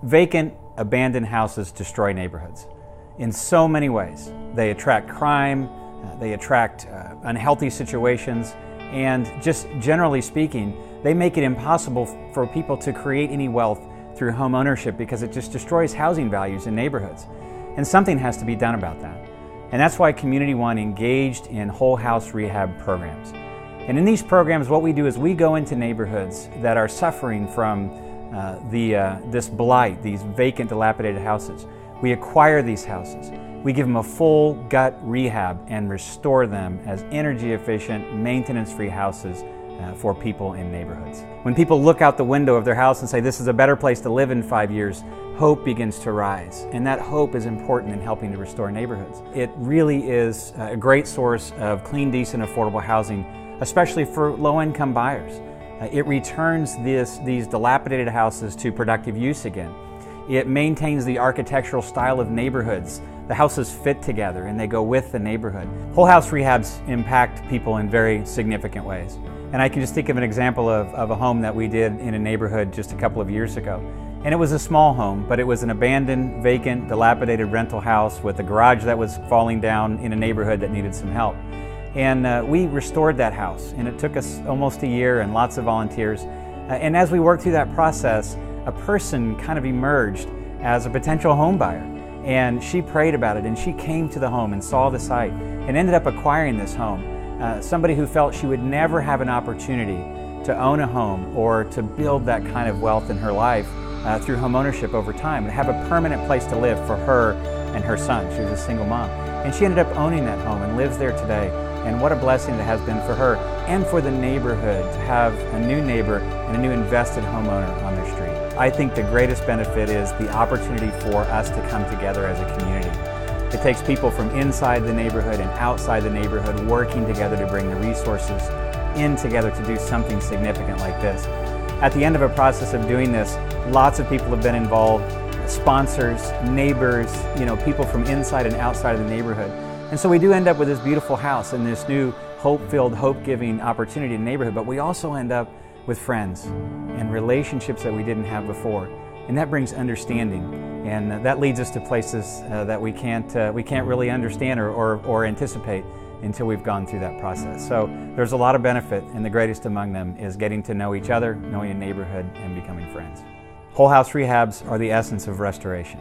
Vacant, abandoned houses destroy neighborhoods in so many ways. They attract crime, they attract unhealthy situations, and just generally speaking, they make it impossible for people to create any wealth through home ownership because it just destroys housing values in neighborhoods. And something has to be done about that. And that's why Community One engaged in whole house rehab programs. And in these programs, what we do is we go into neighborhoods that are suffering from this blight, these vacant, dilapidated houses. We acquire these houses. We give them a full gut rehab and restore them as energy efficient, maintenance-free houses for people in neighborhoods. When people look out the window of their house and say, this is a better place to live in 5 years, hope begins to rise. And that hope is important in helping to restore neighborhoods. It really is a great source of clean, decent, affordable housing, especially for low-income buyers. It returns these dilapidated houses to productive use again. It maintains the architectural style of neighborhoods. The houses fit together and they go with the neighborhood. Whole house rehabs impact people in very significant ways. And I can just think of an example of a home that we did in a neighborhood just a couple of years ago. And it was a small home, but it was an abandoned, vacant, dilapidated rental house with a garage that was falling down in a neighborhood that needed some help. And we restored that house, and it took us almost a year and lots of volunteers. And as we worked through that process, a person kind of emerged as a potential home buyer. And she prayed about it, and she came to the home and saw the site and ended up acquiring this home. Somebody who felt she would never have an opportunity to own a home or to build that kind of wealth in her life through home ownership over time and have a permanent place to live for her and her son. She was a single mom. And she ended up owning that home and lives there today. And what a blessing it has been for her and for the neighborhood to have a new neighbor and a new invested homeowner on their street. I think the greatest benefit is the opportunity for us to come together as a community. It takes people from inside the neighborhood and outside the neighborhood working together to bring the resources in together to do something significant like this. At the end of a process of doing this, lots of people have been involved, sponsors, neighbors, people from inside and outside of the neighborhood. And so we do end up with this beautiful house and this new hope-filled, hope-giving opportunity in the neighborhood, but we also end up with friends and relationships that we didn't have before. And that brings understanding. And that leads us to places that we can't really understand or anticipate until we've gone through that process. So there's a lot of benefit, and the greatest among them is getting to know each other, knowing a neighborhood, and becoming friends. Whole house rehabs are the essence of restoration.